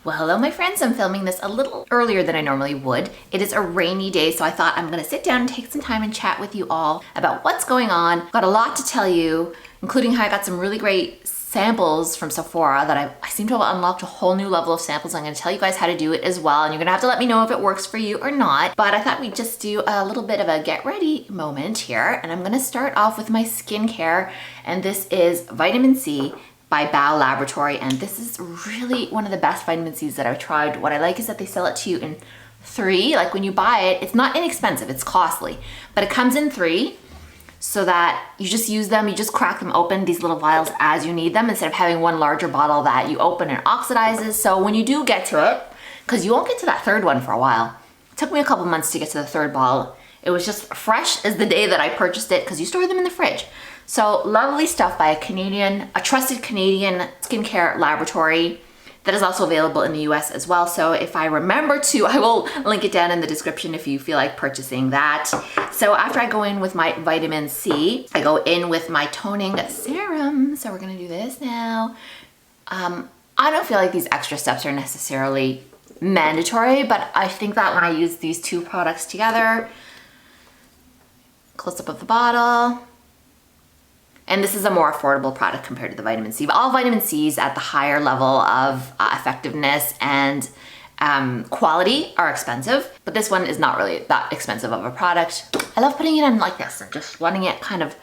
Well, hello my friends. I'm filming this a little earlier than I normally would. It is a rainy day, so I thought I'm gonna sit down and take some time and chat with you all about what's going on. Got a lot to tell you, including how I got some really great samples from Sephora that I seem to have unlocked a whole new level of samples. I'm gonna tell you guys how to do it as well, and you're gonna have to let me know if it works for you or not. But I thought we'd just do a little bit of a get ready moment here, and I'm gonna start off with my skincare, and this is Vitamin C by Bao Laboratories, and this is really one of the best vitamin C's that I've tried. What I like is that they sell it to you in 3. Like when you buy it, it's not inexpensive, it's costly, but it comes in 3 so that you just use them, you just crack them open, these little vials, as you need them, instead of having one larger bottle that you open and oxidizes. So when you do get to it, because you won't get to that 3rd one for a while. It took me a couple months to get to the 3rd bottle. It was just fresh as the day that I purchased it because you store them in the fridge. So lovely stuff by a trusted Canadian skincare laboratory that is also available in the US as well. So if I remember to, I will link it down in the description if you feel like purchasing that. So after I go in with my vitamin C, I go in with my toning serum. So we're gonna do this now. I don't feel like these extra steps are necessarily mandatory, but I think that when I use these 2 products together, close up of the bottle, and this is a more affordable product compared to the vitamin C. But all vitamin C's at the higher level of effectiveness and quality are expensive, but this one is not really that expensive of a product. I love putting it on like this and just letting it kind of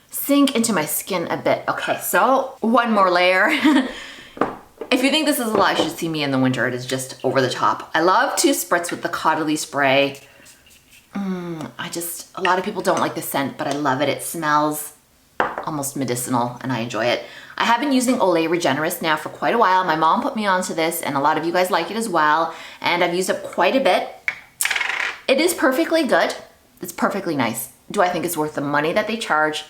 sink into my skin a bit. Okay, so one more layer. If you think this is a lot, you should see me in the winter. It is just over the top. I love to spritz with the Caudalie spray. A lot of people don't like the scent, but I love it. It smells almost medicinal and I enjoy it. I have been using Olay Regenerist now for quite a while. My mom put me onto this and a lot of you guys like it as well. And I've used it quite a bit. It is perfectly good. It's perfectly nice. Do I think it's worth the money that they charge?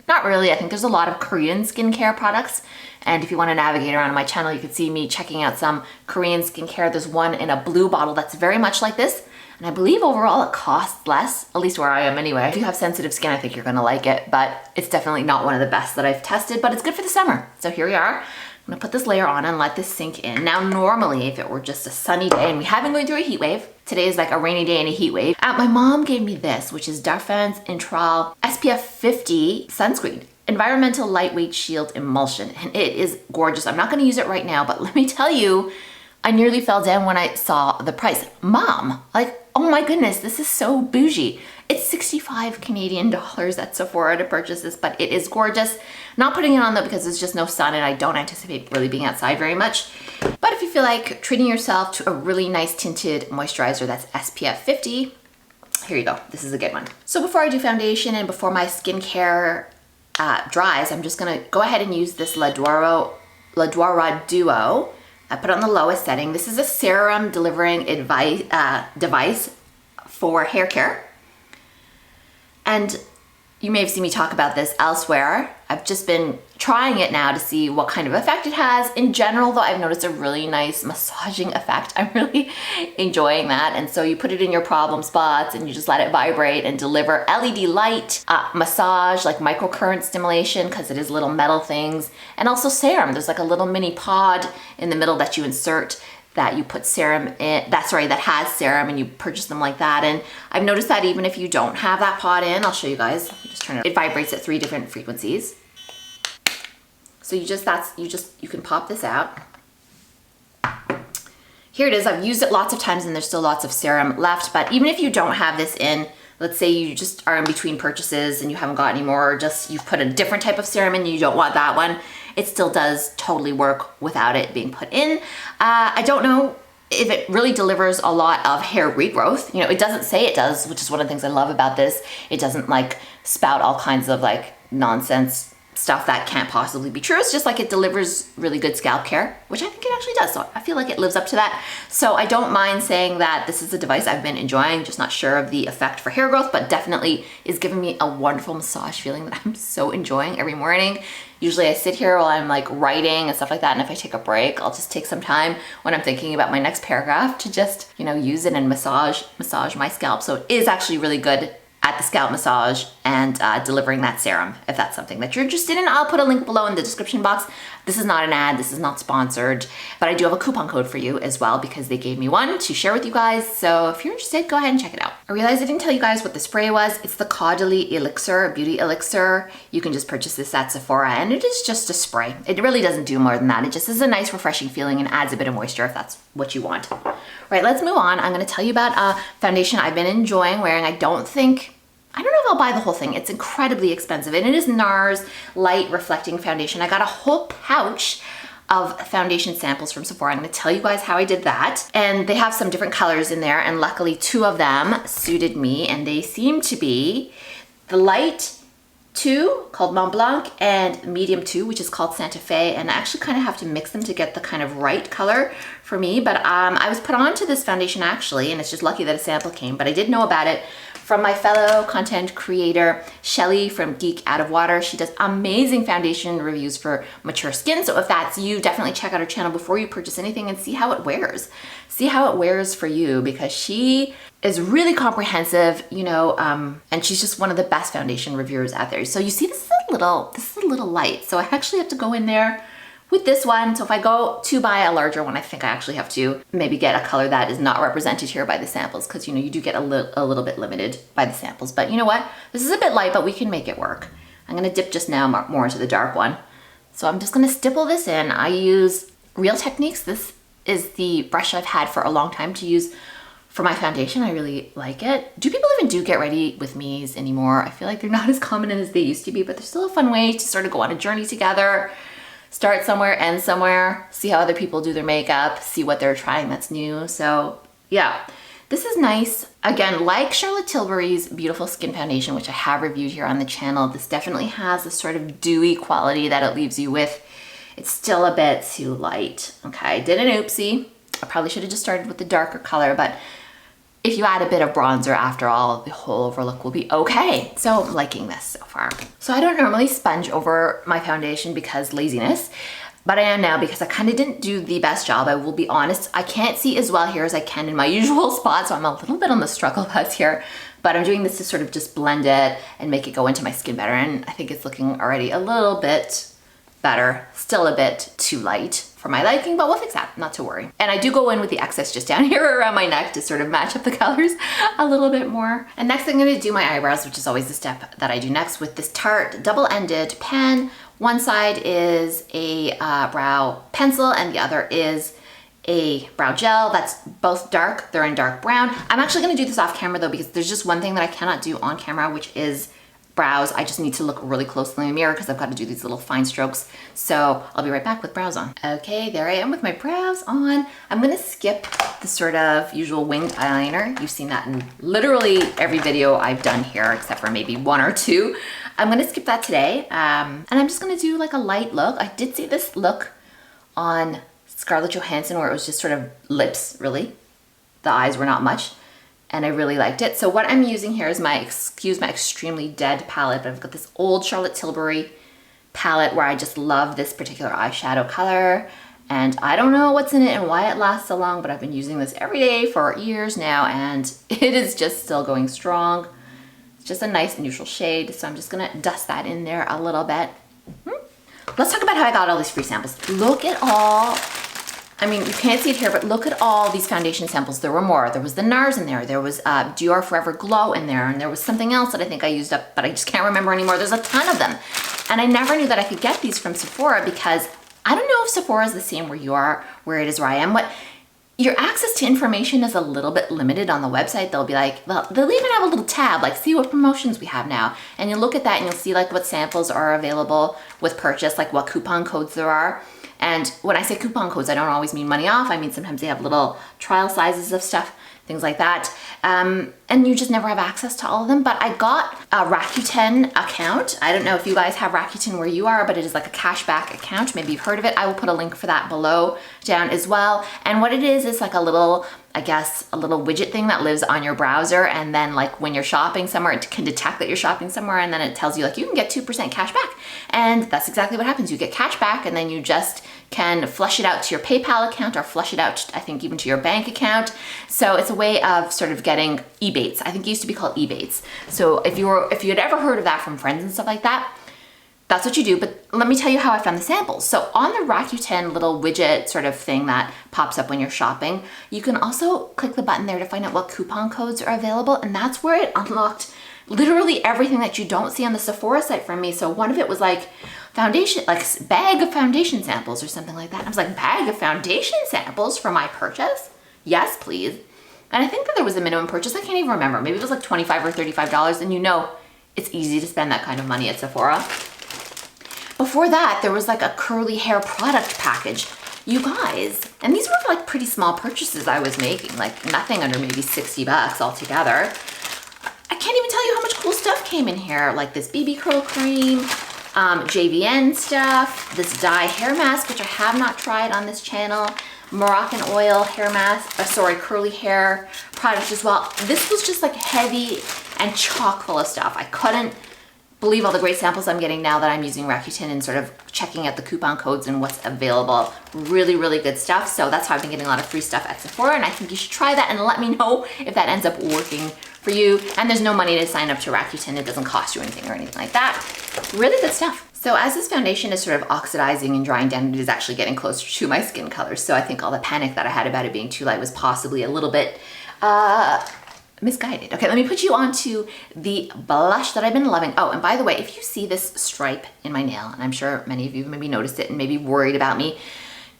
Not really. I think there's a lot of Korean skincare products. And if you want to navigate around my channel, you can see me checking out some Korean skincare. There's one in a blue bottle that's very much like this. And I believe overall it costs less, at least where I am anyway. If you have sensitive skin, I think you're gonna like it, but it's definitely not one of the best that I've tested, but it's good for the summer. So here we are. I'm gonna put this layer on and let this sink in. Now, normally, if it were just a sunny day and we haven't been through a heat wave, today is like a rainy day and a heat wave. My mom gave me this, which is Darphin's Intral SPF 50 sunscreen. Environmental lightweight shield emulsion, and it is gorgeous. I'm not gonna use it right now, but let me tell you, I nearly fell down when I saw the price. Mom, like, oh my goodness, this is so bougie. It's 65 Canadian dollars at Sephora to purchase this, but it is gorgeous. Not putting it on though because there's just no sun and I don't anticipate really being outside very much. But if you feel like treating yourself to a really nice tinted moisturizer that's SPF 50, here you go, this is a good one. So before I do foundation and before my skincare dries, I'm just gonna go ahead and use this Laduora Duo. I put it on the lowest setting. This is a serum delivering device for hair care. And you may have seen me talk about this elsewhere. I've just been trying it now to see what kind of effect it has. In general though, I've noticed a really nice massaging effect. I'm really enjoying that. And so you put it in your problem spots and you just let it vibrate and deliver LED light, massage, like microcurrent stimulation, because it is little metal things. And also serum. There's like a little mini pod in the middle that you insert that you put serum in, that has serum, and you purchase them like that. And I've noticed that even if you don't have that pod in, I'll show you guys, let me just turn it, it vibrates at 3 different frequencies. So you can pop this out. Here it is. I've used it lots of times and there's still lots of serum left, but even if you don't have this in, let's say you just are in between purchases and you haven't got any more, or just you've put a different type of serum in and you don't want that one, it still does totally work without it being put in. I don't know if it really delivers a lot of hair regrowth. You know, it doesn't say it does, which is one of the things I love about this. It doesn't like spout all kinds of like nonsense stuff that can't possibly be true. It's just like it delivers really good scalp care, which I think it actually does. So I feel like it lives up to that. So I don't mind saying that this is a device I've been enjoying, just not sure of the effect for hair growth, but definitely is giving me a wonderful massage feeling that I'm so enjoying every morning. Usually I sit here while I'm like writing and stuff like that, and if I take a break, I'll just take some time when I'm thinking about my next paragraph to just, you know, use it and massage my scalp. So it is actually really good at the scalp massage and delivering that serum. If that's something that you're interested in, I'll put a link below in the description box. This is not an ad, this is not sponsored, but I do have a coupon code for you as well because they gave me one to share with you guys. So if you're interested, go ahead and check it out. I realized I didn't tell you guys what the spray was. It's the Caudalie Elixir, Beauty Elixir. You can just purchase this at Sephora and it is just a spray. It really doesn't do more than that. It just is a nice refreshing feeling and adds a bit of moisture if that's what you want. All right, let's move on. I'm gonna tell you about a foundation I've been enjoying wearing. I don't know if I'll buy the whole thing. It's incredibly expensive and it is Nars Light Reflecting Foundation. I got a whole pouch of foundation samples from Sephora. I'm gonna tell you guys how I did that. And they have some different colors in there and luckily 2 of them suited me and they seem to be the light 2 called Mont Blanc and medium 2 which is called Santa Fe, and I actually kind of have to mix them to get the kind of right color for me, but I was put on to this foundation actually, and it's just lucky that a sample came, but I did know about it from my fellow content creator, Shelly from Geek Out of Water. She does amazing foundation reviews for mature skin. So if that's you, definitely check out her channel before you purchase anything and see how it wears. See how it wears for you because she is really comprehensive, you know, and she's just one of the best foundation reviewers out there. So you see, this is a little light. So I actually have to go in there with this one. So if I go to buy a larger one, I think I actually have to maybe get a color that is not represented here by the samples because, you know, you do get a little bit limited by the samples. But you know what? This is a bit light, but we can make it work. I'm going to dip just now more into the dark one. So I'm just going to stipple this in. I use Real Techniques. This is the brush I've had for a long time to use for my foundation. I really like it. Do people even do Get Ready With Me's anymore? I feel like they're not as common as they used to be, but they're still a fun way to sort of go on a journey together. Start somewhere, end somewhere, see how other people do their makeup, see what they're trying that's new. So yeah, this is nice. Again, like Charlotte Tilbury's Beautiful Skin Foundation, which I have reviewed here on the channel, this definitely has this sort of dewy quality that it leaves you with. It's still a bit too light. Okay, I did an oopsie. I probably should have just started with the darker color, but if you add a bit of bronzer after all, the whole overlook will be okay. So I'm liking this so far. So I don't normally sponge over my foundation because laziness, but I am now because I kind of didn't do the best job. I will be honest. I can't see as well here as I can in my usual spot, so I'm a little bit on the struggle bus here, but I'm doing this to sort of just blend it and make it go into my skin better. And I think it's looking already a little bit better, still a bit too light for my liking, but we'll fix that, not to worry. And I do go in with the excess just down here around my neck to sort of match up the colors a little bit more. And next I'm gonna do my eyebrows, which is always the step that I do next with this Tarte double-ended pen. One side is a brow pencil and the other is a brow gel. That's both dark, they're in dark brown. I'm actually gonna do this off camera though, because there's just one thing that I cannot do on camera, which is brows. I just need to look really closely in the mirror because I've got to do these little fine strokes. So I'll be right back with brows on. Okay, there I am with my brows on. I'm gonna skip the sort of usual winged eyeliner. You've seen that in literally every video I've done here, except for maybe 1 or 2. I'm gonna skip that today. And I'm just gonna do like a light look. I did see this look on Scarlett Johansson where it was just sort of lips, really. The eyes were not much. And I really liked it. So what I'm using here is my, excuse my extremely dead palette, but I've got this old Charlotte Tilbury palette where I just love this particular eyeshadow color. And I don't know what's in it and why it lasts so long, but I've been using this every day for years now and it is just still going strong. It's just a nice neutral shade. So I'm just gonna dust that in there a little bit. Let's talk about how I got all these free samples. Look at all, I mean, you can't see it here, but look at all these foundation samples. There were more. There was the Nars in there. There was Dior Forever Glow in there. And there was something else that I think I used up, but I just can't remember anymore. There's a ton of them. And I never knew that I could get these from Sephora because I don't know if Sephora is the same where you are, where it is where I am, but your access to information is a little bit limited on the website. They'll be like, well, they'll even have a little tab, like see what promotions we have now. And you look at that and you'll see like what samples are available with purchase, like what coupon codes there are. And when I say coupon codes, I don't always mean money off. I mean, sometimes they have little trial sizes of stuff, things like that. And you just never have access to all of them. But I got a Rakuten account. I don't know if you guys have Rakuten where you are, but it is like a cashback account. Maybe you've heard of it. I will put a link for that below down as well. And what it is like a little, I guess, a little widget thing that lives on your browser. And then like when you're shopping somewhere, it can detect that you're shopping somewhere. And then it tells you like, you can get 2% cash back. And that's exactly what happens. You get cash back and then you just can flush it out to your PayPal account or flush it out, I think, even to your bank account. So it's a way of sort of getting ebates. I think it used to be called ebates. So if you had ever heard of that from friends and stuff like that, that's what you do. But let me tell you how I found the samples. So on the Rakuten little widget sort of thing that pops up when you're shopping, you can also click the button there to find out what coupon codes are available. And that's where it unlocked literally everything that you don't see on the Sephora site from me. So one of it was like foundation, like bag of foundation samples or something like that. And I was like, bag of foundation samples for my purchase? Yes, please. And I think that there was a minimum purchase. I can't even remember. Maybe it was like $25 or $35. And you know, it's easy to spend that kind of money at Sephora. Before that, there was like a curly hair product package. You guys, and these were like pretty small purchases I was making, like nothing under maybe $60 altogether. I can't even tell you how much cool stuff came in here, like this BB curl cream, JVN stuff, this dye hair mask, which I have not tried on this channel, Moroccan oil hair mask, curly hair product as well. This was just like heavy and chock full of stuff. I couldn't believe all the great samples I'm getting now that I'm using Rakuten and sort of checking out the coupon codes and what's available. Really, really good stuff. So that's how I've been getting a lot of free stuff at Sephora, and I think you should try that and let me know if that ends up working for you. And there's no money to sign up to Rakuten. It doesn't cost you anything or anything like that. Really good stuff. So as this foundation is sort of oxidizing and drying down, it is actually getting closer to my skin color. So I think all the panic that I had about it being too light was possibly a little bit misguided. Okay, let me put you onto the blush that I've been loving. Oh, and by the way, if you see this stripe in my nail, and I'm sure many of you maybe noticed it and maybe worried about me,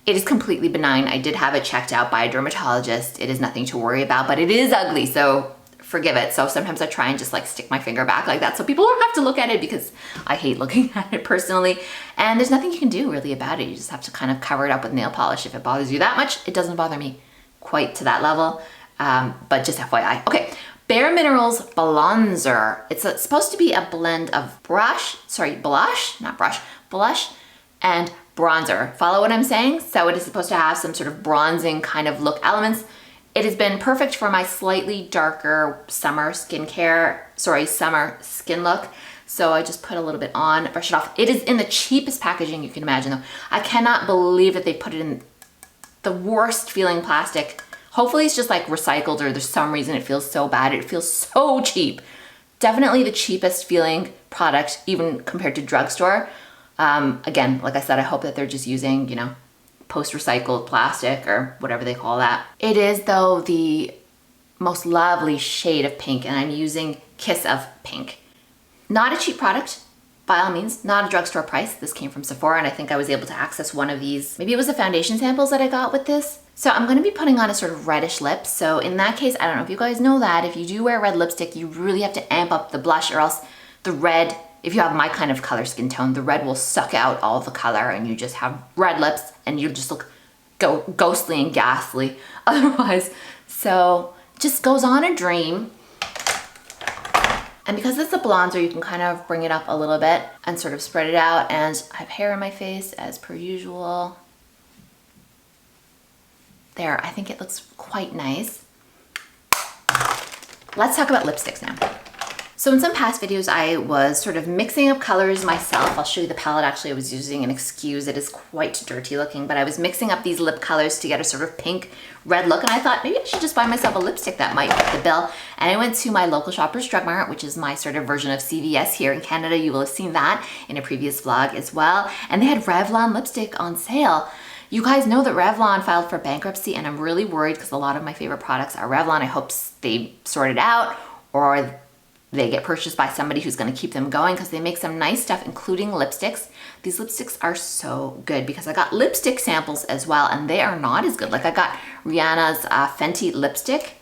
it is completely benign. I did have it checked out by a dermatologist. It is nothing to worry about, but it is ugly, so forgive it. So sometimes I try and just like stick my finger back like that so people don't have to look at it, because I hate looking at it personally. And there's nothing you can do really about it. You just have to kind of cover it up with nail polish. If it bothers you that much, it doesn't bother me quite to that level. But just FYI. Okay, Bare Minerals Blonzer. It's supposed to be a blend of blush and bronzer. Follow what I'm saying? So it is supposed to have some sort of bronzing kind of look elements. It has been perfect for my slightly darker summer skin look. So I just put a little bit on, brush it off. It is in the cheapest packaging you can imagine though. I cannot believe that they put it in the worst feeling plastic. Hopefully it's just like recycled, or there's some reason it feels so bad. It feels so cheap. Definitely the cheapest feeling product, even compared to drugstore. Again, like I said, I hope that they're just using, you know, post-recycled plastic or whatever they call that. It is though the most lovely shade of pink, and I'm using Kiss of Pink. Not a cheap product, by all means, not a drugstore price. This came from Sephora, and I think I was able to access one of these. Maybe it was the foundation samples that I got with this. So I'm gonna be putting on a sort of reddish lip. So in that case, I don't know if you guys know that, if you do wear red lipstick, you really have to amp up the blush, or else the red, if you have my kind of color skin tone, the red will suck out all the color and you just have red lips and you just look ghostly and ghastly otherwise. So just goes on a dream. And because it's a bronzer, you can kind of bring it up a little bit and sort of spread it out. And I have hair in my face as per usual. There, I think it looks quite nice. Let's talk about lipsticks now. So in some past videos, I was sort of mixing up colors myself. I'll show you the palette actually I was using, and excuse, it is quite dirty looking, but I was mixing up these lip colors to get a sort of pink red look, and I thought maybe I should just buy myself a lipstick that might fit the bill. And I went to my local Shoppers Drug Mart, which is my sort of version of CVS here in Canada. You will have seen that in a previous vlog as well. And they had Revlon lipstick on sale. You guys know that Revlon filed for bankruptcy, and I'm really worried because a lot of my favorite products are Revlon. I hope they sort it out, or they get purchased by somebody who's going to keep them going, because they make some nice stuff, including lipsticks. These lipsticks are so good, because I got lipstick samples as well, and they are not as good. Like I got Rihanna's Fenty lipstick.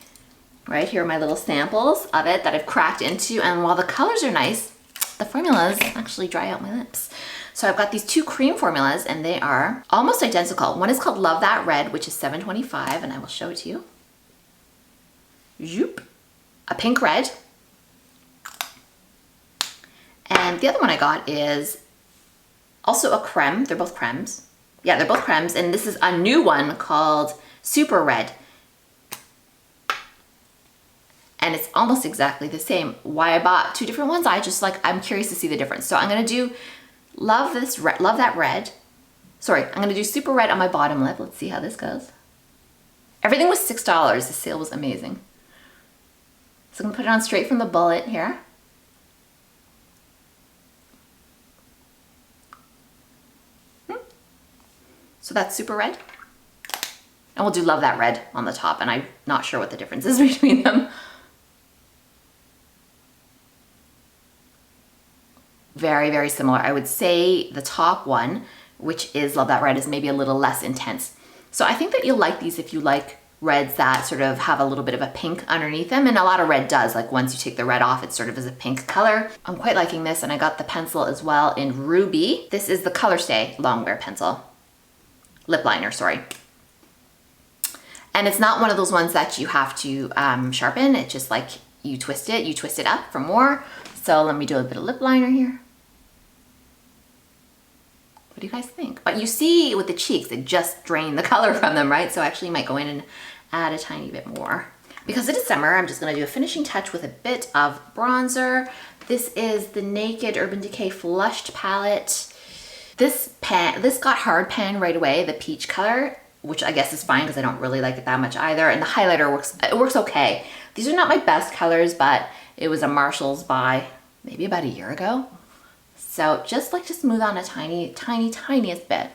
Right here are my little samples of it that I've cracked into, and while the colors are nice, the formulas actually dry out my lips. So I've got these two cream formulas, and they are almost identical. One is called Love That Red, which is $7.25, and I will show it to you. Zoop. A pink red. And the other one I got is also a creme. They're both cremes. Yeah, they're both cremes. And this is a new one called Super Red. And it's almost exactly the same. Why I bought two different ones, I'm curious to see the difference. So I'm gonna do Love That Red. Sorry, I'm gonna do Super Red on my bottom lip. Let's see how this goes. Everything was $6. The sale was amazing. So I'm gonna put it on straight from the bullet here. So that's super red. And we'll do Love That Red on the top, and I'm not sure what the difference is between them. Very, very similar. I would say the top one, which is Love That Red, is maybe a little less intense. So I think that you'll like these if you like reds that sort of have a little bit of a pink underneath them, and a lot of red does. Like once you take the red off, it sort of is a pink color. I'm quite liking this, and I got the pencil as well in Ruby. This is the Colorstay Longwear pencil. Lip liner, sorry. And it's not one of those ones that you have to sharpen. It's just like you twist it up for more. So let me do a bit of lip liner here. What do you guys think? But you see with the cheeks, it just drained the color from them, right? So actually you might go in and add a tiny bit more. Because it is summer, I'm just gonna do a finishing touch with a bit of bronzer. This is the Naked Urban Decay Flushed Palette. This got hard pan right away, the peach color, which I guess is fine because I don't really like it that much either. And the highlighter works okay. These are not my best colors, but it was a Marshall's buy maybe about a year ago. So just like to smooth on a tiniest bit.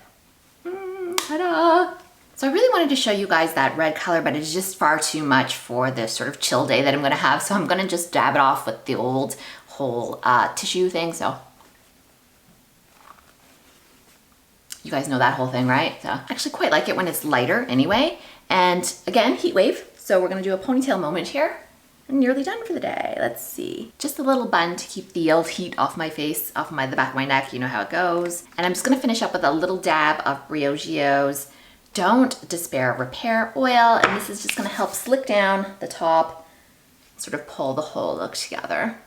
Ta-da! So I really wanted to show you guys that red color, but it's just far too much for this sort of chill day that I'm gonna have. So I'm gonna just dab it off with the old whole tissue thing. So you guys know that whole thing, right? So I actually quite like it when it's lighter anyway. And again, heat wave. So we're gonna do a ponytail moment here. I'm nearly done for the day. Let's see. Just a little bun to keep the old heat off my face, off the back of my neck. You know how it goes. And I'm just gonna finish up with a little dab of Briogeo's Don't Despair Repair Oil. And this is just gonna help slick down the top, sort of pull the whole look together.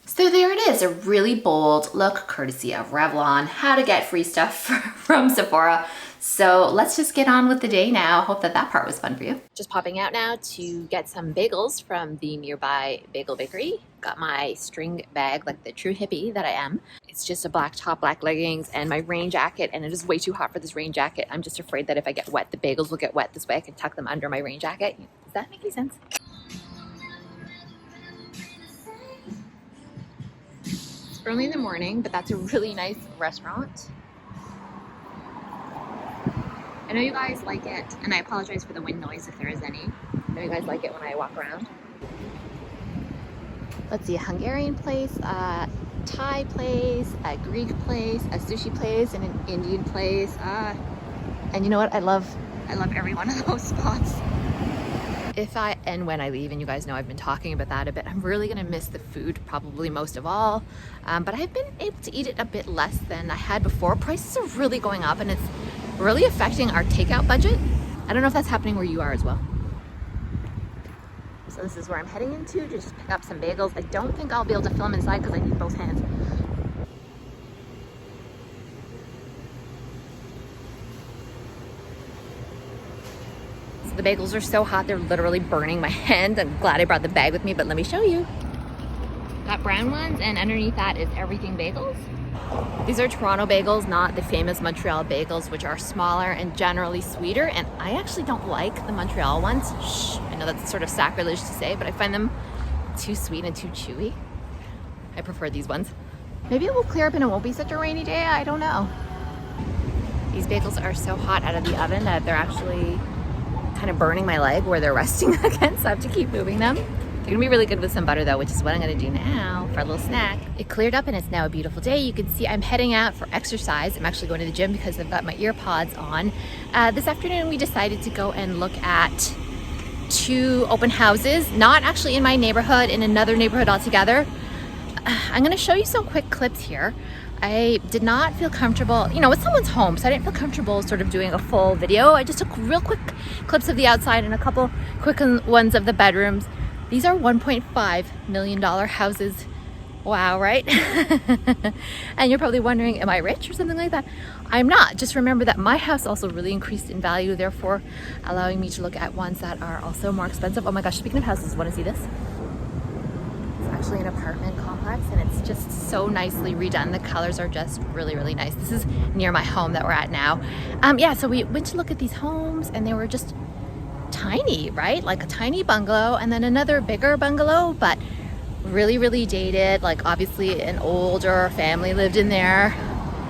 So there it is, a really bold look courtesy of Revlon. How to get free stuff from Sephora. So let's just get on with the day now. Hope that part was fun for you. Just popping out now to get some bagels from the nearby bagel bakery. Got my string bag like the true hippie that I am. It's just a black top, black leggings, and my rain jacket, and it is way too hot for this rain jacket. I'm just afraid that if I get wet, the bagels will get wet. This way I can tuck them under my rain jacket. Does that make any sense? It's early in the morning, but that's a really nice restaurant. I know you guys like it, and I apologize for the wind noise if there is any. I know you guys like it when I walk around. Let's see, a Hungarian place, a Thai place, a Greek place, a sushi place, and an Indian place. And you know what? I love every one of those spots. If and when I leave, and you guys know I've been talking about that a bit, I'm really gonna miss the food probably most of all. But I've been able to eat it a bit less than I had before. Prices are really going up, and it's really affecting our takeout budget. I don't know if that's happening where you are as well. So this is where I'm heading into, just pick up some bagels. I don't think I'll be able to film inside because I need both hands. So the bagels are so hot, they're literally burning my hand. I'm glad I brought the bag with me, but let me show you. Got brown ones, and underneath that is everything bagels. These are Toronto bagels, not the famous Montreal bagels, which are smaller and generally sweeter. And I actually don't like the Montreal ones. Shh, I know that's sort of sacrilege to say, but I find them too sweet and too chewy. I prefer these ones. Maybe it will clear up and it won't be such a rainy day. I don't know. These bagels are so hot out of the oven that they're actually kind of burning my leg where they're resting against. So I have to keep moving them. They're gonna be really good with some butter though, which is what I'm gonna do now for a little snack. It cleared up and it's now a beautiful day. You can see I'm heading out for exercise. I'm actually going to the gym because I've got my ear pods on. This afternoon we decided to go and look at 2 open houses, not actually in my neighborhood, in another neighborhood altogether. I'm gonna show you some quick clips here. I did not feel comfortable, it's someone's home, so I didn't feel comfortable sort of doing a full video. I just took real quick clips of the outside and a couple quick ones of the bedrooms. These are $1.5 million houses. Wow, right? And you're probably wondering, am I rich or something like that? I'm not. Just remember that my house also really increased in value, therefore allowing me to look at ones that are also more expensive. Oh my gosh, speaking of houses, want to see this? It's actually an apartment complex, and it's just so nicely redone. The colors are just really, really nice. This is near my home that we're at now. Yeah, so we went to look at these homes, and they were just tiny, right? Like a tiny bungalow, and then another bigger bungalow, but really, really dated. Like obviously an older family lived in there.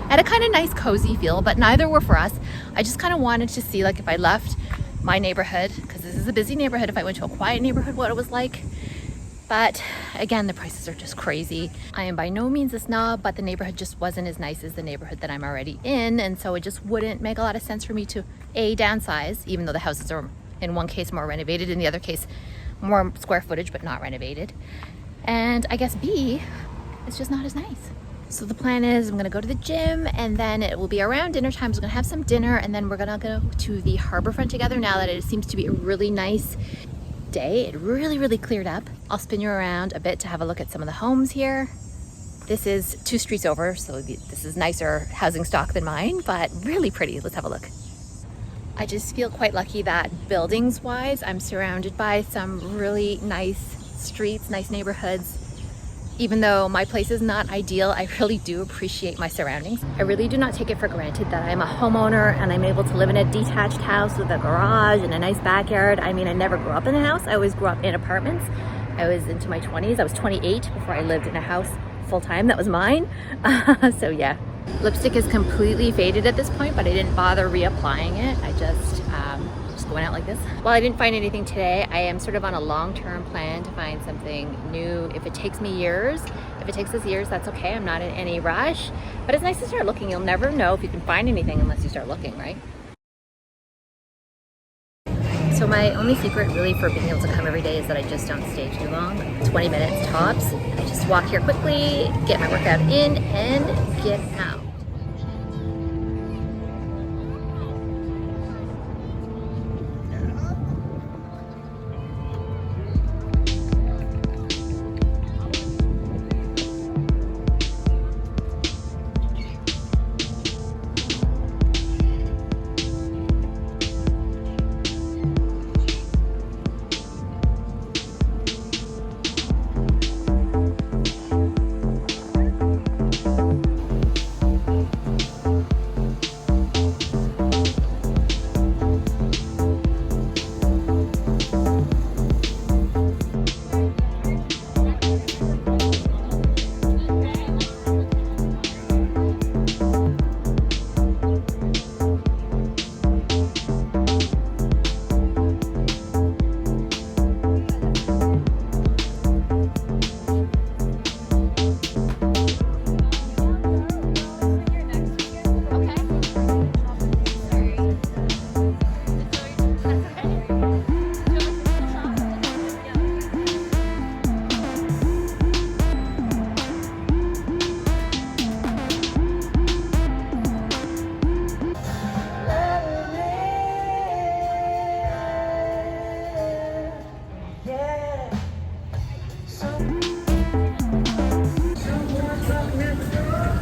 Had a kind of nice cozy feel, but neither were for us. I just kind of wanted to see, like, if I left my neighborhood, because this is a busy neighborhood, if I went to a quiet neighborhood, what it was like. But again, the prices are just crazy. I am by no means a snob, but the neighborhood just wasn't as nice as the neighborhood that I'm already in, and so it just wouldn't make a lot of sense for me to A, downsize, even though the houses are in one case more renovated, in the other case more square footage but not renovated, and I guess B, it's just not as nice. So the plan is I'm gonna go to the gym, and then it will be around dinner time, so I'm gonna have some dinner, and then we're gonna go to the Harbourfront together now that it seems to be a really nice day. It really cleared up. I'll spin you around a bit to have a look at some of the homes here. This is 2 streets over, so this is nicer housing stock than mine, but really pretty. Let's have a look. I just feel quite lucky that buildings wise, I'm surrounded by some really nice streets, nice neighborhoods. Even though my place is not ideal, I really do appreciate my surroundings. I really do not take it for granted that I'm a homeowner and I'm able to live in a detached house with a garage and a nice backyard. I mean, I never grew up in a house. I always grew up in apartments. I was into my 20s. I was 28 before I lived in a house full time. That was mine. So yeah. Lipstick is completely faded at this point, but I didn't bother reapplying it. I just going out like this. While I didn't find anything today, I am sort of on a long-term plan to find something new. If it takes me years, if it takes us years, that's okay. I'm not in any rush, but it's nice to start looking. You'll never know if you can find anything unless you start looking, right? So my only secret really for being able to come every day is that I just don't stay too long, 20 minutes tops. I just walk here quickly, get my workout in, and get out.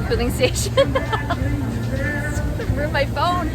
Filling station. Ruined my phone.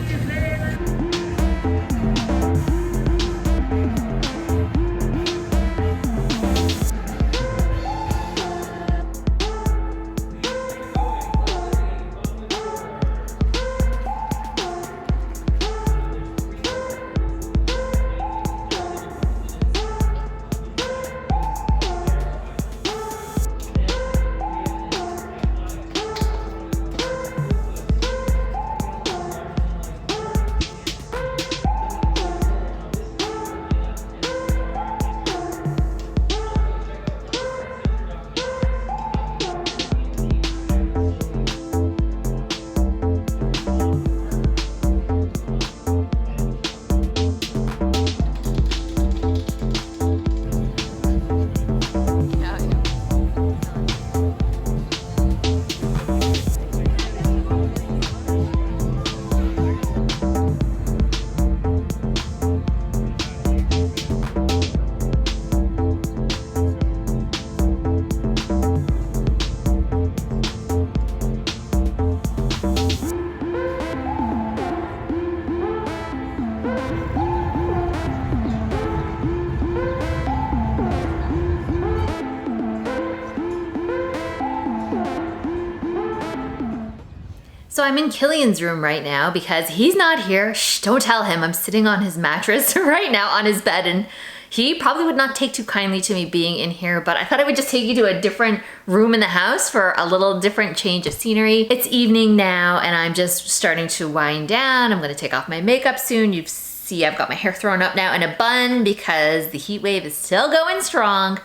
So I'm in Killian's room right now because he's not here. Shh, don't tell him. I'm sitting on his mattress right now on his bed, and he probably would not take too kindly to me being in here, but I thought I would just take you to a different room in the house for a little different change of scenery. It's evening now and I'm just starting to wind down. I'm gonna take off my makeup soon. You see I've got my hair thrown up now in a bun because the heat wave is still going strong.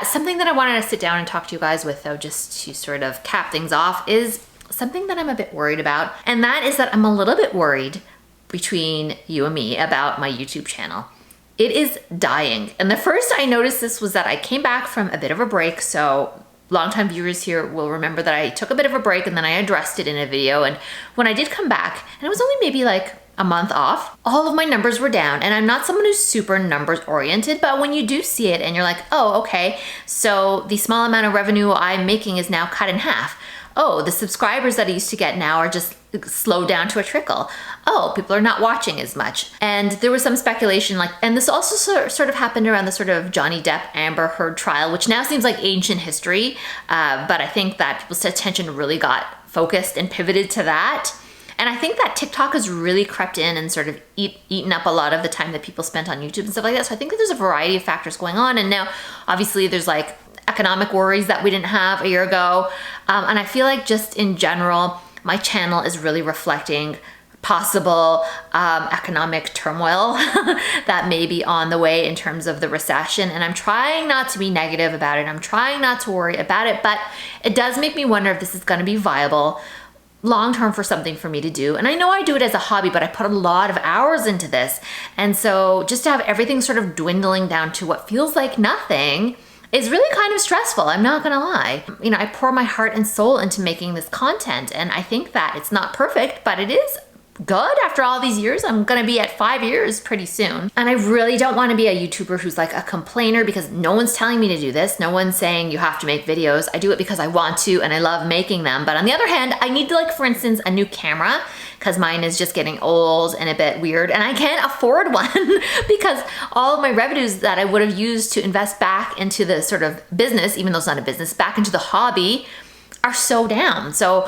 Something that I wanted to sit down and talk to you guys with though, just to sort of cap things off, is something that I'm a bit worried about. And that is that I'm a little bit worried between you and me about my YouTube channel. It is dying. And the first I noticed this was that I came back from a bit of a break. So longtime viewers here will remember that I took a bit of a break and then I addressed it in a video. And when I did come back, and it was only maybe like a month off, all of my numbers were down. And I'm not someone who's super numbers oriented, but when you do see it and you're like, oh, okay, so the small amount of revenue I'm making is now cut in half. Oh, the subscribers that I used to get now are just slowed down to a trickle. Oh, people are not watching as much. And there was some speculation like, and this also sort of happened around the sort of Johnny Depp Amber Heard trial, which now seems like ancient history. But I think that people's attention really got focused and pivoted to that. And I think that TikTok has really crept in and sort of eaten up a lot of the time that people spent on YouTube and stuff like that. So I think that there's a variety of factors going on. And now obviously there's like economic worries that we didn't have a year ago. And I feel like just in general, my channel is really reflecting possible economic turmoil that may be on the way in terms of the recession. And I'm trying not to be negative about it. I'm trying not to worry about it, but it does make me wonder if this is gonna be viable long-term for something for me to do. And I know I do it as a hobby, but I put a lot of hours into this. And so just to have everything sort of dwindling down to what feels like nothing is really kind of stressful, I'm not gonna lie. You know, I pour my heart and soul into making this content, and I think that it's not perfect, but it is good after all these years. I'm gonna be at 5 years pretty soon. And I really don't wanna be a YouTuber who's like a complainer, because no one's telling me to do this. No one's saying you have to make videos. I do it because I want to and I love making them. But on the other hand, I need like, for instance, a new camera, because mine is just getting old and a bit weird, and I can't afford one because all of my revenues that I would have used to invest back into the sort of business, even though it's not a business, back into the hobby, are so down. So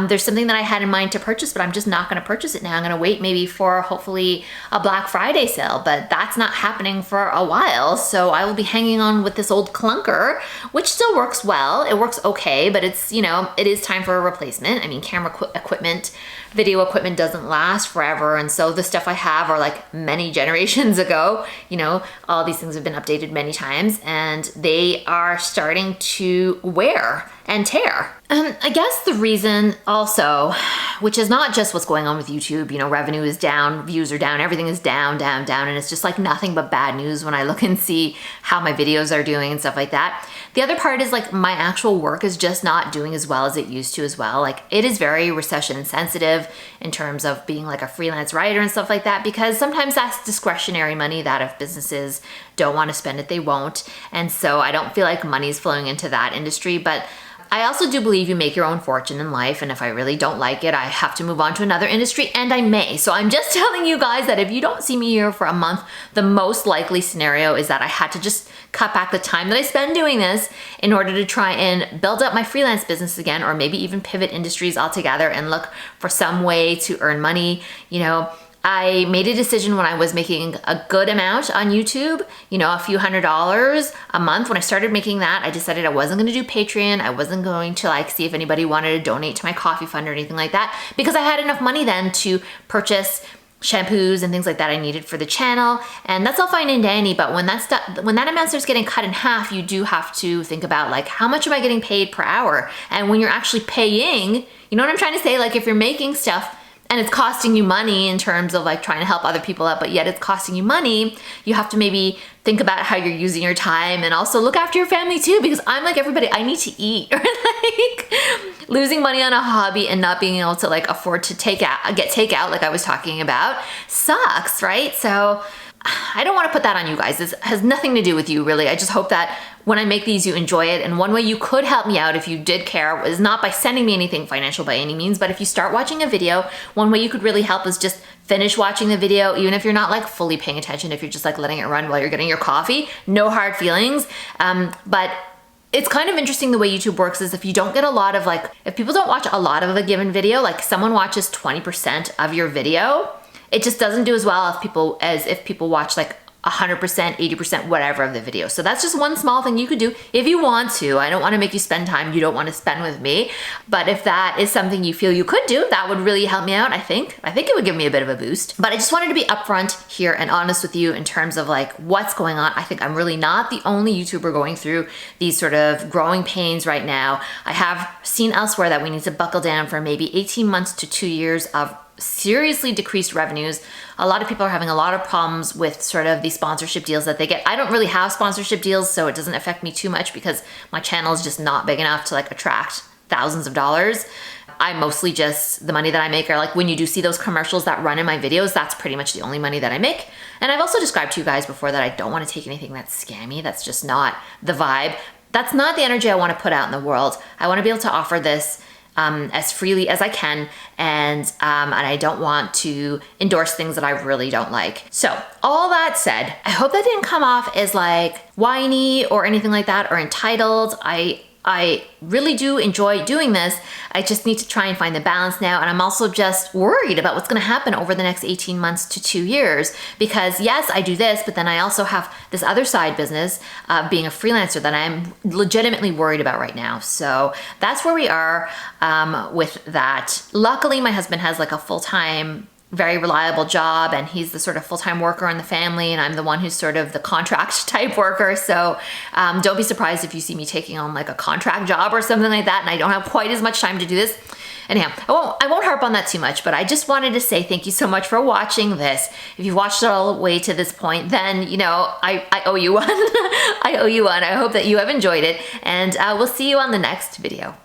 there's something that I had in mind to purchase, but I'm just not gonna purchase it now. I'm gonna wait maybe for hopefully a Black Friday sale, but that's not happening for a while. So I will be hanging on with this old clunker, which still works well. It works okay, but it's, you know, it is time for a replacement. I mean, camera equipment, video equipment doesn't last forever. And so the stuff I have are like many generations ago. You know, all these things have been updated many times and they are starting to wear and tear. I guess the reason also, which is not just what's going on with YouTube, you know, revenue is down, views are down, everything is down, down, down, and it's just like nothing but bad news when I look and see how my videos are doing and stuff like that. The other part is like my actual work is just not doing as well as it used to as well. Like it is very recession sensitive in terms of being like a freelance writer and stuff like that, because sometimes that's discretionary money that if businesses don't want to spend it, they won't. And so I don't feel like money's flowing into that industry, but I also do believe you make your own fortune in life, and if I really don't like it, I have to move on to another industry, and I may. So I'm just telling you guys that if you don't see me here for a month, the most likely scenario is that I had to just cut back the time that I spend doing this in order to try and build up my freelance business again, or maybe even pivot industries altogether and look for some way to earn money. You know, I made a decision when I was making a good amount on YouTube, you know, a few $100s a month. When I started making that, I decided I wasn't gonna do Patreon. I wasn't going to like see if anybody wanted to donate to my coffee fund or anything like that, because I had enough money then to purchase shampoos and things like that I needed for the channel. And that's all fine and dandy, but when that amount starts getting cut in half, you do have to think about like, how much am I getting paid per hour? And when you're actually paying, you know what I'm trying to say? Like if you're making stuff and it's costing you money in terms of like trying to help other people out, but yet it's costing you money, you have to maybe think about how you're using your time and also look after your family too, because I'm like everybody, I need to eat. Like losing money on a hobby and not being able to like afford to get takeout like I was talking about sucks, right? So I don't want to put that on you guys. This has nothing to do with you really. I just hope that when I make these, you enjoy it. And one way you could help me out if you did care is not by sending me anything financial by any means, but if you start watching a video, one way you could really help is just finish watching the video, even if you're not like fully paying attention, if you're just like letting it run while you're getting your coffee, no hard feelings. But it's kind of interesting the way YouTube works is if you don't get a lot of like, if people don't watch a lot of a given video, like someone watches 20% of your video, it just doesn't do as well as if people watch like 100%, 80%, whatever of the video. So that's just one small thing you could do if you want to. I don't want to make you spend time you don't want to spend with me. But if that is something you feel you could do, that would really help me out, I think. I think it would give me a bit of a boost. But I just wanted to be upfront here and honest with you in terms of like what's going on. I think I'm really not the only YouTuber going through these sort of growing pains right now. I have seen elsewhere that we need to buckle down for maybe 18 months to 2 years of seriously decreased revenues. A lot of people are having a lot of problems with sort of the sponsorship deals that they get. I don't really have sponsorship deals, so it doesn't affect me too much because my channel is just not big enough to like attract thousands of dollars. I mostly just, the money that I make are like when you do see those commercials that run in my videos, that's pretty much the only money that I make. And I've also described to you guys before that I don't want to take anything that's scammy. That's just not the vibe. That's not the energy I want to put out in the world. I want to be able to offer this as freely as I can, and I don't want to endorse things that I really don't like. So all that said, I hope that didn't come off as like whiny or anything like that or entitled. I really do enjoy doing this. I just need to try and find the balance now. And I'm also just worried about what's gonna happen over the next 18 months to 2 years. Because yes, I do this, but then I also have this other side business being a freelancer that I'm legitimately worried about right now. So that's where we are with that. Luckily, my husband has like a full-time, very reliable job, and he's the sort of full-time worker in the family, and I'm the one who's sort of the contract type worker. So don't be surprised if you see me taking on like a contract job or something like that, and I don't have quite as much time to do this. Anyhow, I won't harp on that too much, but I just wanted to say thank you so much for watching this. If you've watched it all the way to this point, then, you know, I owe you one. I owe you one. I hope that you have enjoyed it, and we'll see you on the next video.